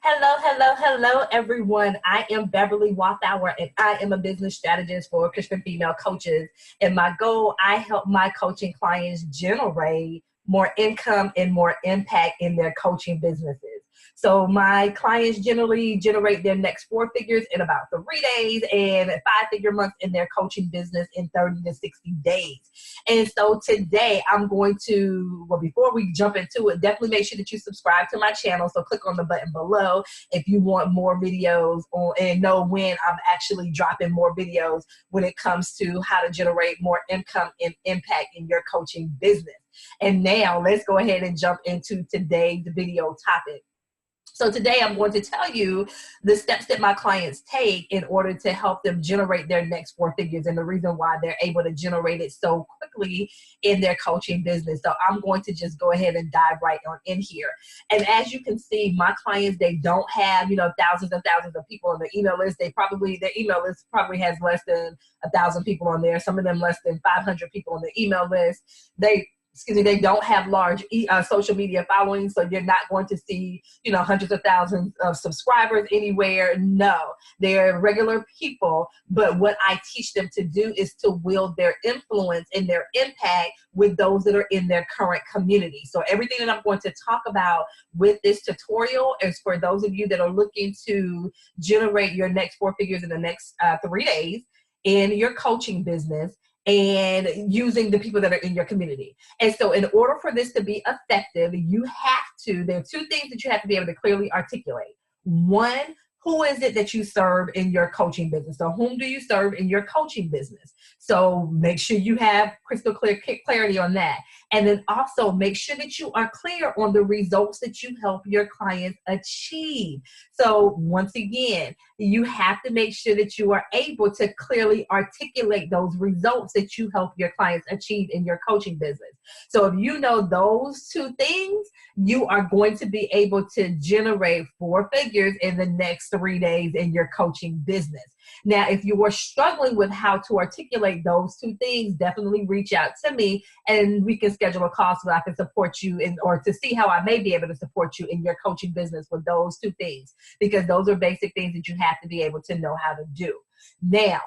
Hello, hello, hello, everyone. I am Beverly Walthour, and I am a business strategist for Christian female coaches. And my goal, I help my coaching clients generate more income and more impact in their coaching businesses. So my clients generally generate their next four figures in about 3 days and 5-figure months in their coaching business in 30 to 60 days. And so today I'm going to, well, before we jump into it, definitely make sure that you subscribe to my channel. So click on the button below if you want more videos on, and know when I'm actually dropping more videos when it comes to how to generate more income and impact in your coaching business. And now let's go ahead and jump into today's video topic. So today I'm going to tell you the steps that my clients take in order to help them generate their next four figures and the reason why they're able to generate it so quickly in their coaching business. So I'm going to just go ahead and dive right on in here. And as you can see, my clients, they don't have, thousands and thousands of people on their email list. Their email list probably has less than 1,000 people on there. Some of them less than 500 people on the email list. They don't have large social media followings, so you're not going to see, hundreds of thousands of subscribers anywhere. No, they're regular people, but what I teach them to do is to wield their influence and their impact with those that are in their current community. So everything that I'm going to talk about with this tutorial is for those of you that are looking to generate your next four figures in the next 3 days in your coaching business, and using the people that are in your community. And so in order for this to be effective, there are two things that you have to be able to clearly articulate. One, who is it that you serve in your coaching business? So whom do you serve in your coaching business? So make sure you have crystal clear clarity on that. And then also make sure that you are clear on the results that you help your clients achieve. So once again, you have to make sure that you are able to clearly articulate those results that you help your clients achieve in your coaching business. So if you know those two things, you are going to be able to generate four figures in the next 3 days in your coaching business. Now, if you are struggling with how to articulate those two things, definitely reach out to me and we can schedule a call so that I can support you or to see how I may be able to support you in your coaching business with those two things, because those are basic things that you have to be able to know how to do. Now,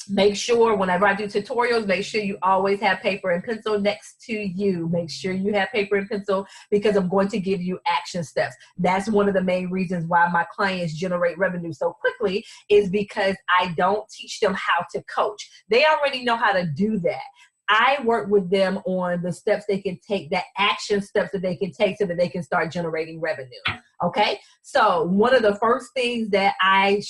make sure whenever I do tutorials, make sure you always have paper and pencil next to you. Make sure you have paper and pencil because I'm going to give you action steps. That's one of the main reasons why my clients generate revenue so quickly, is because I don't teach them how to coach. They already know how to do that. I work with them on the steps they can take, the action steps that they can take so that they can start generating revenue. Okay, so one of the first things that I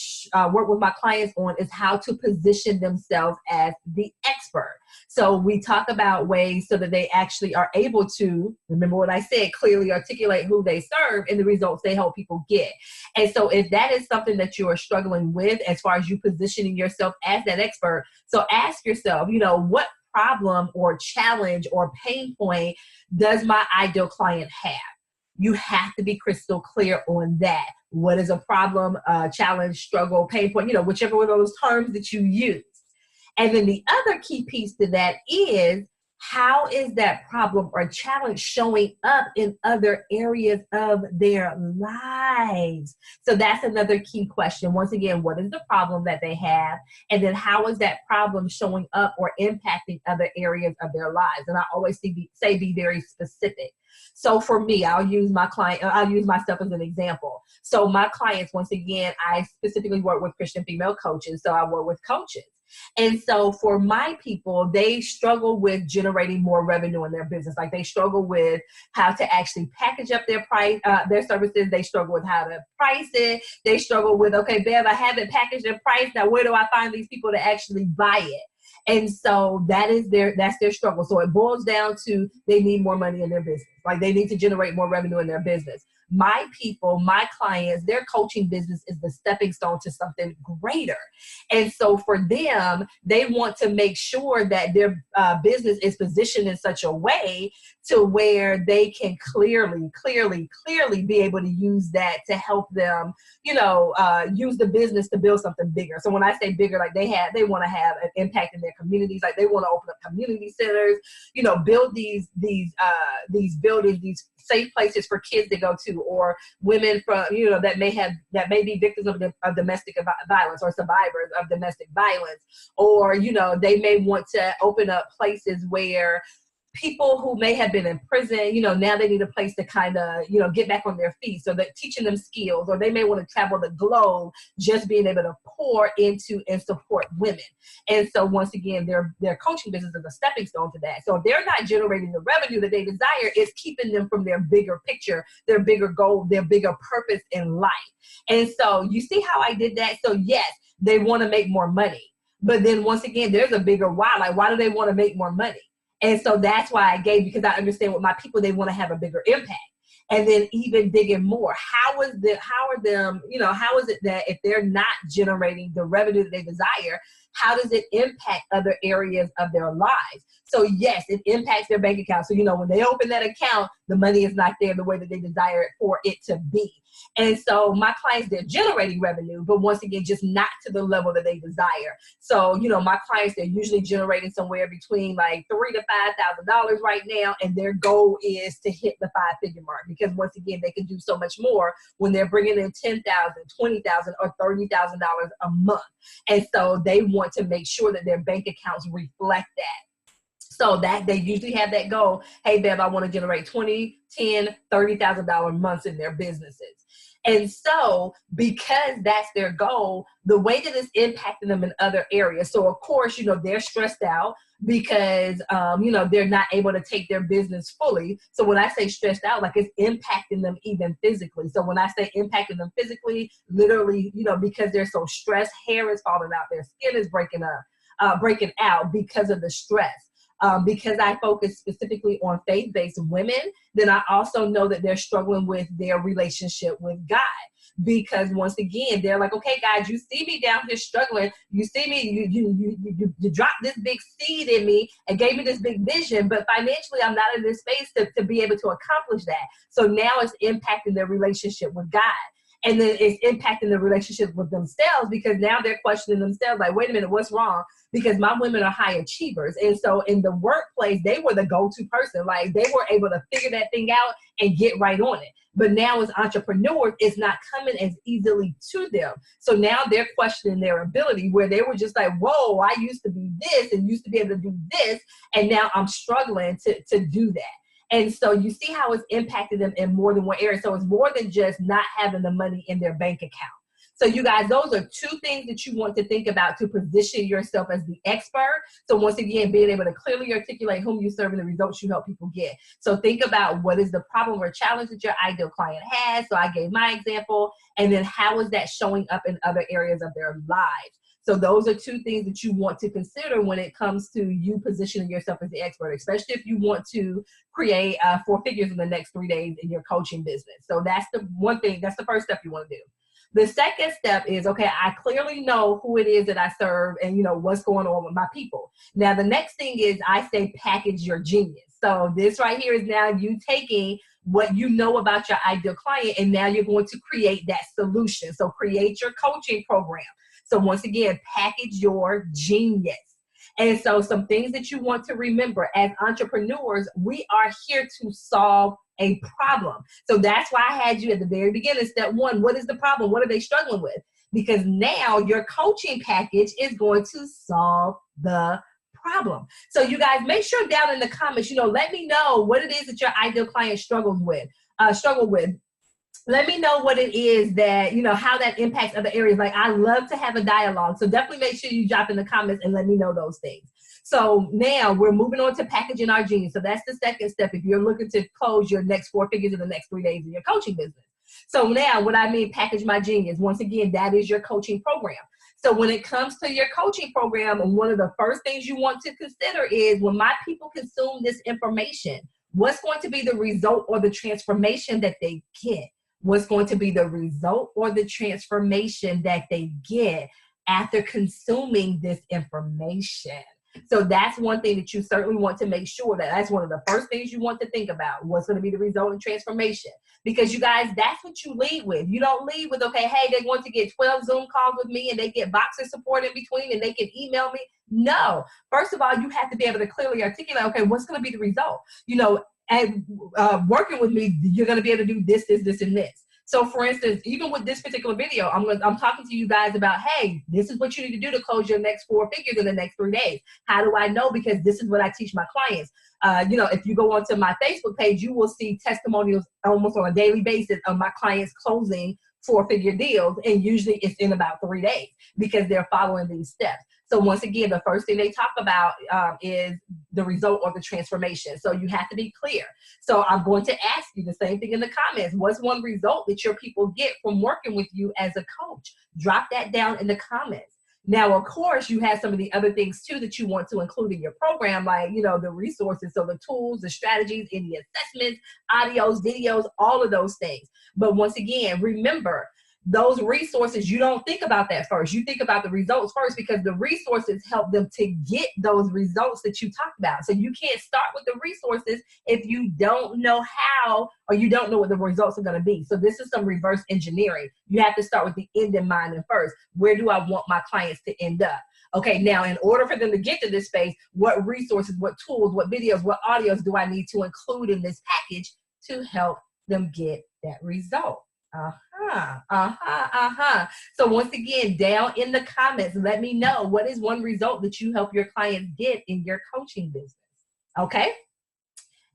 work with my clients on is how to position themselves as the expert. So we talk about ways so that they actually are able to, remember what I said, clearly articulate who they serve and the results they help people get. And so if that is something that you are struggling with as far as you positioning yourself as that expert, so ask yourself, what problem or challenge or pain point does my ideal client have? You have to be crystal clear on that. What is a problem, challenge, struggle, pain point, whichever one of those terms that you use. And then the other key piece to that is, how is that problem or challenge showing up in other areas of their lives? So that's another key question. Once again, what is the problem that they have? And then how is that problem showing up or impacting other areas of their lives? And I always say be very specific. So for me, I'll use myself as an example. So my clients, once again, I specifically work with Christian female coaches. So I work with coaches. And so for my people, they struggle with generating more revenue in their business. Like they struggle with how to actually package up their services. They struggle with how to price it. They struggle with, okay, Bev, I have it packaged and priced. Now, where do I find these people to actually buy it? And so that's their struggle. So it boils down to they need more money in their business. Like they need to generate more revenue in their business. My people, my clients, their coaching business is the stepping stone to something greater. And so for them, they want to make sure that their business is positioned in such a way to where they can clearly be able to use that to help them, use the business to build something bigger. So when I say bigger, like they want to have an impact in their communities. Like they want to open up community centers, build these building these safe places for kids to go to, or women from, you know, that may be victims of domestic violence or survivors of domestic violence, or, you know, they may want to open up places where people who may have been in prison, you know, now they need a place to kind of, you know, get back on their feet. So they're teaching them skills, or they may want to travel the globe, just being able to pour into and support women. And so once again, their coaching business is a stepping stone to that. So if they're not generating the revenue that they desire, it's keeping them from their bigger picture, their bigger goal, their bigger purpose in life. And so you see how I did that? So yes, they want to make more money. But then once again, there's a bigger why. Like, why do they want to make more money? And so that's why I gave, because I understand with my people, they want to have a bigger impact. And then even digging more, how is it that if they're not generating the revenue that they desire, how does it impact other areas of their lives? So yes, it impacts their bank account. So, you know, when they open that account, the money is not there the way that they desire it for it to be. And so my clients, they're generating revenue, but once again, just not to the level that they desire. So, you know, my clients, they're usually generating somewhere between like $3,000 to $5,000 right now. And their goal is to hit the 5-figure mark, because once again, they can do so much more when they're bringing in $10,000, $20,000, or $30,000 a month. And so they want to make sure that their bank accounts reflect that. So that they usually have that goal. Hey, Bev, I want to generate $20,000, $10,000, $30,000 months in their businesses. And so because that's their goal, the way that it's impacting them in other areas. So of course, you know, they're stressed out because, you know, they're not able to take their business fully. So when I say stressed out, like, it's impacting them even physically. So when I say impacting them physically, literally, you know, because they're so stressed, hair is falling out, their skin is breaking out because of the stress. Because I focus specifically on faith-based women, then I also know that they're struggling with their relationship with God. Because once again, they're like, okay, God, you see me down here struggling. You see me, you dropped this big seed in me and gave me this big vision, but financially I'm not in this space to be able to accomplish that. So now it's impacting their relationship with God. And then it's impacting the relationship with themselves, because now they're questioning themselves, like, wait a minute, what's wrong? Because my women are high achievers. And so in the workplace, they were the go-to person. Like, they were able to figure that thing out and get right on it. But now as entrepreneurs, it's not coming as easily to them. So now they're questioning their ability, where they were just like, whoa, I used to be this and used to be able to do this, and now I'm struggling to do that. And so you see how it's impacted them in more than one area. So it's more than just not having the money in their bank account. So you guys, those are two things that you want to think about to position yourself as the expert. So once again, being able to clearly articulate whom you serve and the results you help people get. So think about, what is the problem or challenge that your ideal client has? So I gave my example. And then how is that showing up in other areas of their lives? So those are two things that you want to consider when it comes to you positioning yourself as the expert, especially if you want to create 4 figures in the next 3 days in your coaching business. So that's the one thing, that's the first step you want to do. The second step is, okay, I clearly know who it is that I serve and, you know, what's going on with my people. Now, the next thing is, I say package your genius. So this right here is now you taking what you know about your ideal client, and now you're going to create that solution. So create your coaching program. So once again, package your genius. And so some things that you want to remember as entrepreneurs, we are here to solve a problem. So that's why I had you at the very beginning, step 1, what is the problem? What are they struggling with? Because now your coaching package is going to solve the problem. So you guys, make sure down in the comments, you know, let me know what it is that your ideal client struggle with. Let me know what it is that, you know, how that impacts other areas. Like, I love to have a dialogue. So definitely make sure you drop in the comments and let me know those things. So now we're moving on to packaging our genius. So that's the second step if you're looking to close your next 4 figures in the next 3 days in your coaching business. So now what I mean, package my genius, once again, that is your coaching program. So when it comes to your coaching program, one of the first things you want to consider is, when my people consume this information, what's going to be the result or the transformation that they get? What's going to be the result or the transformation that they get after consuming this information? So that's one thing that you certainly want to make sure that's one of the first things you want to think about. What's going to be the result and transformation? Because you guys, that's what you lead with. You don't lead with, okay, hey, they want to get 12 Zoom calls with me and they get boxer support in between and they can email me. No. First of all, you have to be able to clearly articulate, okay, what's going to be the result? You know, and working with me, you're going to be able to do this, this, this, and this. So for instance, even with this particular video, I'm talking to you guys about, hey, this is what you need to do to close your next 4 figures in the next 3 days. How do I know? Because this is what I teach my clients. You know, if you go onto my Facebook page, you will see testimonials almost on a daily basis of my clients closing 4-figure deals. And usually it's in about 3 days because they're following these steps. So once again, the first thing they talk about is the result or the transformation. So you have to be clear. So I'm going to ask you the same thing in the comments. What's one result that your people get from working with you as a coach? Drop that down in the comments. Now, of course, you have some of the other things too that you want to include in your program, like, you know, the resources, so the tools, the strategies, any assessments, audios, videos, all of those things. But once again, remember, those resources, you don't think about that first. You think about the results first, because the resources help them to get those results that you talked about. So you can't start with the resources if you don't know how, or you don't know what the results are going to be. So this is some reverse engineering. You have to start with the end in mind and first. Where do I want my clients to end up? Okay, now in order for them to get to this space, what resources, what tools, what videos, what audios do I need to include in this package to help them get that result? So once again, down in the comments, let me know what is one result that you help your clients get in your coaching business. Okay.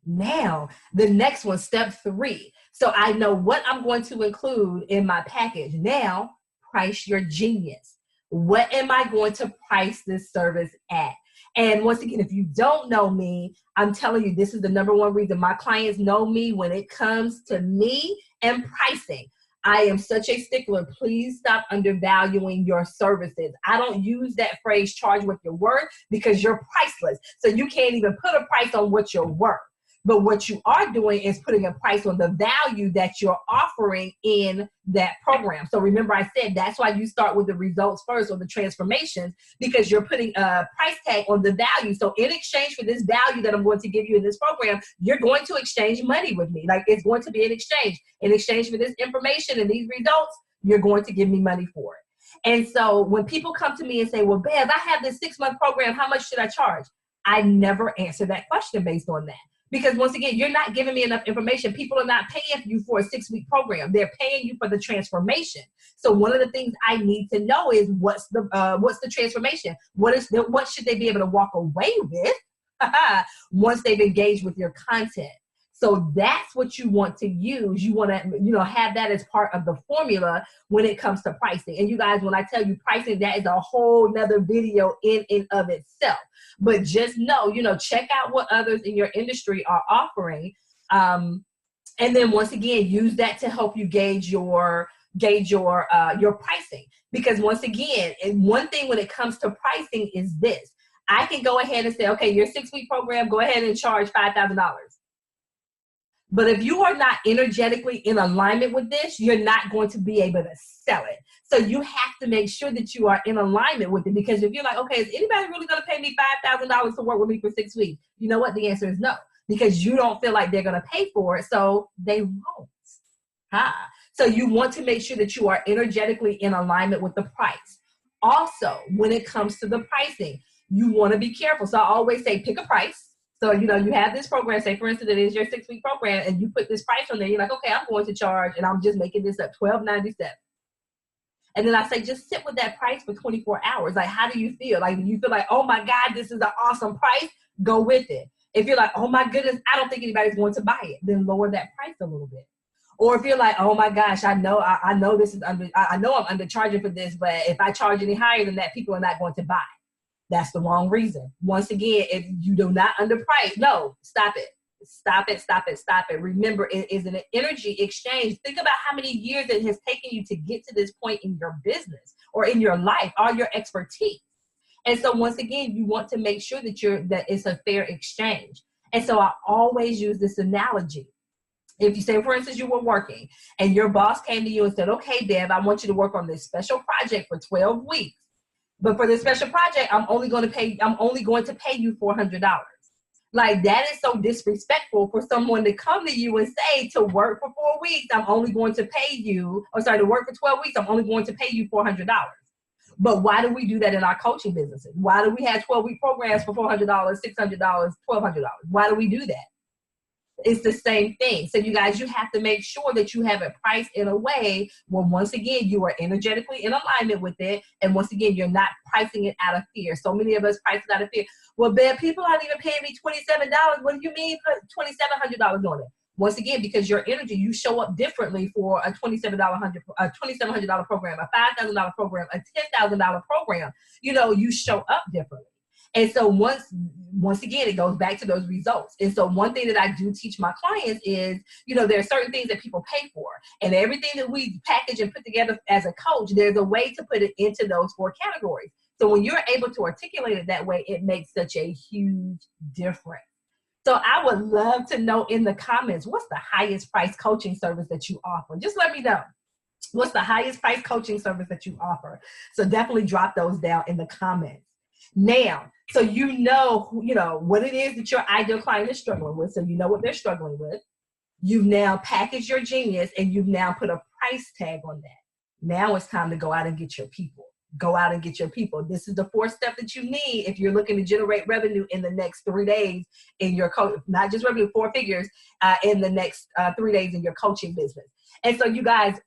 Now, the next one, step 3. So I know what I'm going to include in my package. Now, price your genius. What am I going to price this service at? And once again, if you don't know me, I'm telling you, this is the #1 reason my clients know me when it comes to me and pricing. I am such a stickler. Please stop undervaluing your services. I don't use that phrase, charge what you're worth, because you're priceless. So you can't even put a price on what you're worth. But what you are doing is putting a price on the value that you're offering in that program. So remember, I said that's why you start with the results first, or the transformations, because you're putting a price tag on the value. So in exchange for this value that I'm going to give you in this program, you're going to exchange money with me. Like, it's going to be an exchange. In exchange for this information and these results, you're going to give me money for it. And so when people come to me and say, well, Bev, I have this 6-month program, how much should I charge? I never answer that question based on that. Because once again, you're not giving me enough information. People are not paying you for a 6-week program. They're paying you for the transformation. So one of the things I need to know is what's the transformation? What should they be able to walk away with once they've engaged with your content? So that's what you want to use. You want to, have that as part of the formula when it comes to pricing. And you guys, when I tell you pricing, that is a whole nother video in and of itself. But just know, check out what others in your industry are offering. And then once again, use that to help you gauge your pricing. Because once again, and one thing when it comes to pricing is this. I can go ahead and say, okay, your 6-week program, go ahead and charge $5,000. But if you are not energetically in alignment with this, you're not going to be able to sell it. So you have to make sure that you are in alignment with it. Because if you're like, okay, is anybody really going to pay me $5,000 to work with me for 6 weeks? You know what? The answer is no. Because you don't feel like they're going to pay for it, so they won't. So you want to make sure that you are energetically in alignment with the price. Also, when it comes to the pricing, you want to be careful. So I always say, pick a price. So, you have this program, say, for instance, it is your 6-week program, and you put this price on there. You're like, okay, I'm going to charge, and I'm just making this up, $12.97. And then I say, just sit with that price for 24 hours. Like, how do you feel? Like, do you feel like, oh, my God, this is an awesome price? Go with it. If you're like, oh, my goodness, I don't think anybody's going to buy it, then lower that price a little bit. Or if you're like, oh, my gosh, I know this is I know I'm undercharging for this, but if I charge any higher than that, people are not going to buy. That's the wrong reason. Once again, if you do not underprice, no, stop it. Stop it, stop it, stop it. Remember, it is an energy exchange. Think about how many years it has taken you to get to this point in your business or in your life, all your expertise. And so once again, you want to make sure that it's a fair exchange. And so I always use this analogy. If you say, for instance, you were working and your boss came to you and said, okay, Deb, I want you to work on this special project for 12 weeks. But for this special project, I'm only going to pay you $400. Like, that is so disrespectful for someone to come to you and say, to work for 4 weeks, I'm only going to pay you, to work for 12 weeks, I'm only going to pay you $400. But why do we do that in our coaching businesses? Why do we have 12-week programs for $400, $600, $1,200? Why do we do that? It's the same thing. So you guys, you have to make sure that you have it priced in a way where, once again, you are energetically in alignment with it. And once again, you're not pricing it out of fear. So many of us price it out of fear. Well, Ben, people aren't even paying me $27. What do you mean put $2,700 on it? Once again, because your energy, you show up differently for a $2,700 program, a $5,000 program, a $10,000 program. You know, you show up differently. And so once again, it goes back to those results. And so one thing that I do teach my clients is, you know, there are certain things that people pay for, and everything that we package and put together as a coach, there's a way to put it into those 4 categories. So when you're able to articulate it that way, it makes such a huge difference. So I would love to know in the comments, what's the highest price coaching service that you offer? Just let me know. What's the highest price coaching service that you offer? So definitely drop those down in the comments. Now, so you know what it is that your ideal client is struggling with. So you know what they're struggling with. You've now packaged your genius and you've now put a price tag on that. Now it's time to go out and get your people. Go out and get your people. This is the 4th step that you need if you're looking to generate revenue in the next 3 days in your coach, not just revenue, 4 figures in the next 3 days in your coaching business. And so you guys,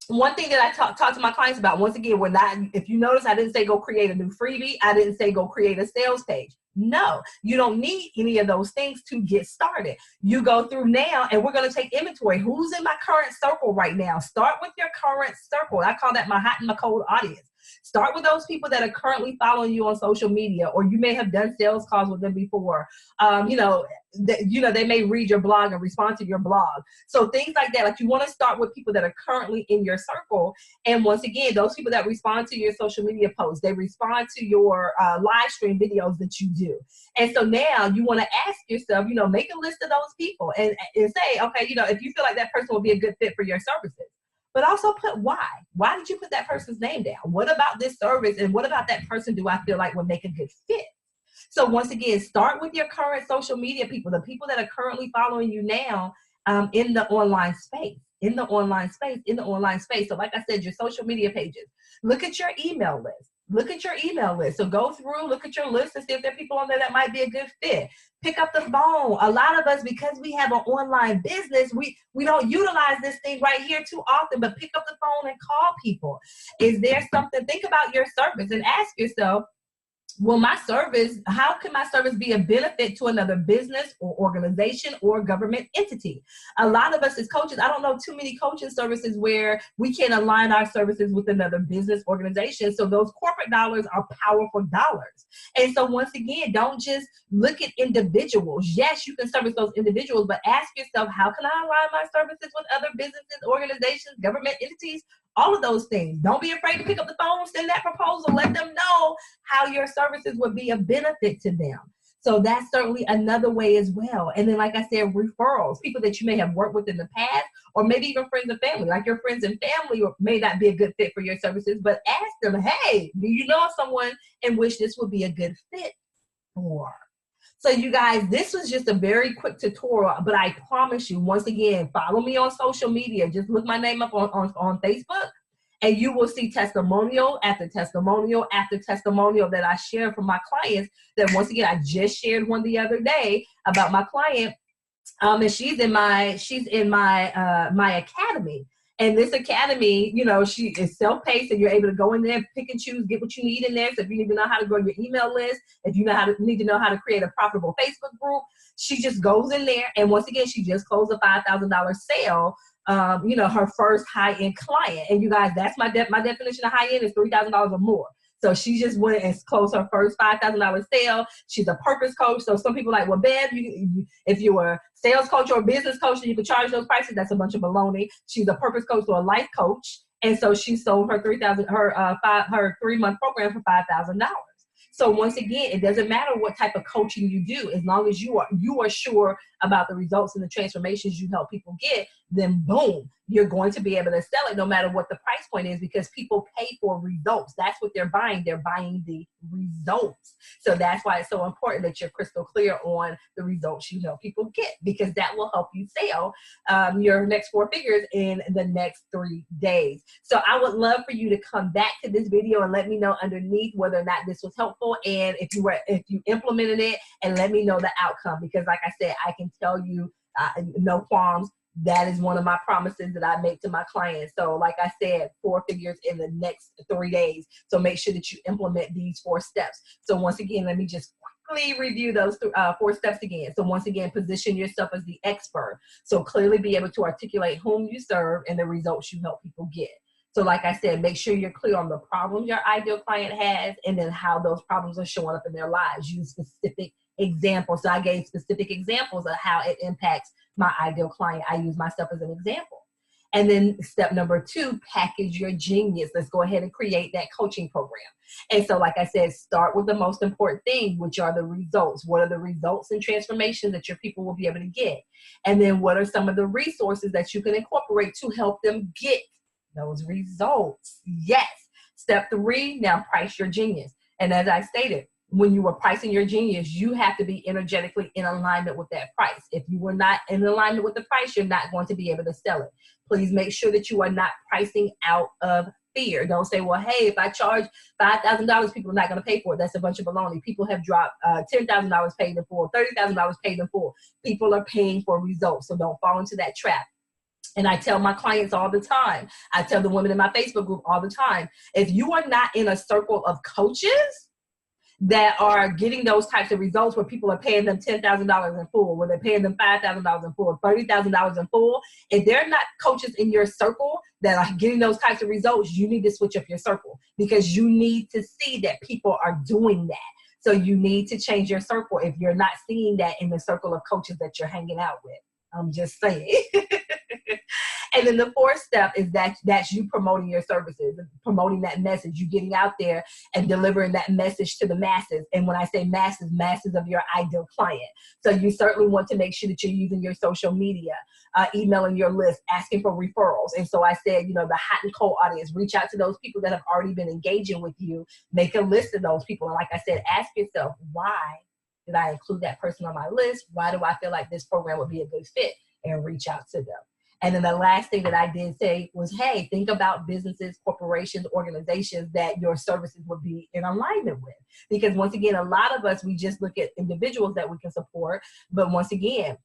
one thing that I talk to my clients about, once again, if you notice, I didn't say go create a new freebie. I didn't say go create a sales page. No, you don't need any of those things to get started. You go through now, and we're going to take inventory. Who's in my current circle right now? Start with your current circle. I call that my hot and my cold audience. Start with those people that are currently following you on social media, or you may have done sales calls with them before. They may read your blog and respond to your blog. So things like that, like you want to start with people that are currently in your circle. And once again, those people that respond to your social media posts, they respond to your live stream videos that you do. And so now you want to ask yourself, make a list of those people and say, okay, if you feel like that person will be a good fit for your services. But also put why. Why did you put that person's name down? What about this service and what about that person do I feel like would make a good fit? So once again, start with your current social media people, the people that are currently following you now in the online space. So like I said, your social media pages. Look at your email list. So go through, look at your list and see if there are people on there that might be a good fit. Pick up the phone. A lot of us, because we have an online business, we don't utilize this thing right here too often, but pick up the phone and call people. Is there something, think about your service and ask yourself, how can my service be a benefit to another business or organization or government entity? A lot of us as coaches, I don't know too many coaching services where we can align our services with another business organization. So those corporate dollars are powerful dollars. And so once again, don't just look at individuals. Yes, you can service those individuals, but ask yourself, how can I align my services with other businesses, organizations, government entities? All of those things. Don't be afraid to pick up the phone, send that proposal, let them know how your services would be a benefit to them. So that's certainly another way as well. And then, like I said, referrals, people that you may have worked with in the past, or maybe even friends and family, like your friends and family may not be a good fit for your services, but ask them, hey, do you know someone in which this would be a good fit for? So you guys, this was just a very quick tutorial, but I promise you, once again, follow me on social media. Just look my name up on Facebook, and you will see testimonial after testimonial after testimonial that I share from my clients. That once again, I just shared one the other day about my client, and she's in my academy. And this academy, she is self-paced, and you're able to go in there, pick and choose, get what you need in there. So if you need to know how to grow your email list, if you need to know how to create a profitable Facebook group, she just goes in there. And once again, she just closed a $5,000 sale. Her first high-end client. And you guys, that's my definition of high-end is $3,000 or more. So she just went and closed her first $5,000 sale. She's a purpose coach. So some people are like, well, Bev, if you were a sales coach or a business coach and you could charge those prices, that's a bunch of baloney. She's a purpose coach or a life coach. And so she sold her 3-month program for $5,000. So once again, it doesn't matter what type of coaching you do, as long as you are sure about the results and the transformations you help people get, then boom, you're going to be able to sell it no matter what the price point is, because people pay for results. That's what they're buying. They're buying the results. So that's why it's so important that you're crystal clear on the results you help people get, because that will help you sell your next 4 figures in the next 3 days. So I would love for you to come back to this video and let me know underneath whether or not this was helpful, and if you implemented it, and let me know the outcome, because like I said, I can tell you No qualms. That is one of my promises that I make to my clients. So like I said, 4 figures in the next 3 days. So make sure that you implement these 4 steps. So once again, let me just quickly review those 4 steps again. So once again, position yourself as the expert. So clearly be able to articulate whom you serve and the results you help people get. So like I said, make sure you're clear on the problems your ideal client has and then how those problems are showing up in their lives. Use specific examples. So I gave specific examples of how it impacts my ideal client. I use myself as an example. And then step number 2, package your genius. Let's go ahead and create that coaching program. And so, like I said, start with the most important thing, which are the results. What are the results and transformations that your people will be able to get? And then what are some of the resources that you can incorporate to help them get those results? Yes. Step 3, now price your genius. And as I stated, when you are pricing your genius, you have to be energetically in alignment with that price. If you were not in alignment with the price, you're not going to be able to sell it. Please make sure that you are not pricing out of fear. Don't say, well, hey, if I charge $5,000, people are not going to pay for it. That's a bunch of baloney. People have dropped $10,000 paid in full, $30,000 paid in full. People are paying for results. So don't fall into that trap. And I tell my clients all the time, I tell the women in my Facebook group all the time, if you are not in a circle of coaches that are getting those types of results where people are paying them $10,000 in full, where they're paying them $5,000 in full, $30,000 in full, if they're not coaches in your circle that are getting those types of results, you need to switch up your circle because you need to see that people are doing that. So you need to change your circle if you're not seeing that in the circle of coaches that you're hanging out with. I'm just saying. And then the 4th step is that's you promoting your services, promoting that message, you getting out there and delivering that message to the masses. And when I say masses, masses of your ideal client. So you certainly want to make sure that you're using your social media, emailing your list, asking for referrals. And so I said, the hot and cold audience, reach out to those people that have already been engaging with you, make a list of those people. And like I said, ask yourself, why did I include that person on my list? Why do I feel like this program would be a good fit? And reach out to them. And then the last thing that I did say was, hey, think about businesses, corporations, organizations that your services would be in alignment with. Because once again, a lot of us, we just look at individuals that we can support. But once again,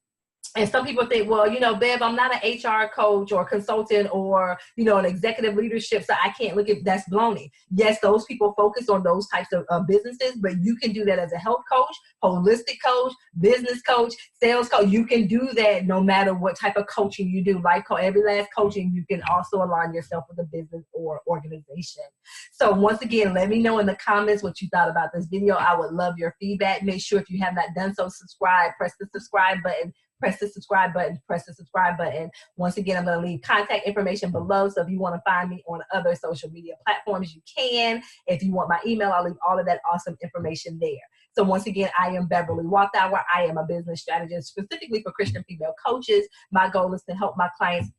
and some people think, well, Bev, I'm not an HR coach or consultant or, an executive leadership, so I can't look at that's baloney. Yes, those people focus on those types of businesses, but you can do that as a health coach, holistic coach, business coach, sales coach. You can do that no matter what type of coaching you do. Life coach, every last coaching, you can also align yourself with a business or organization. So once again, let me know in the comments what you thought about this video. I would love your feedback. Make sure if you have not done so, subscribe, press the subscribe button. Press the subscribe button, press the subscribe button. Once again, I'm going to leave contact information below. So if you want to find me on other social media platforms, you can. If you want my email, I'll leave all of that awesome information there. So once again, I am Beverly Walthour. I am a business strategist specifically for Christian female coaches. My goal is to help my clients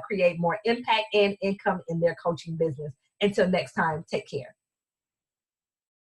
create more impact and income in their coaching business. Until next time, take care.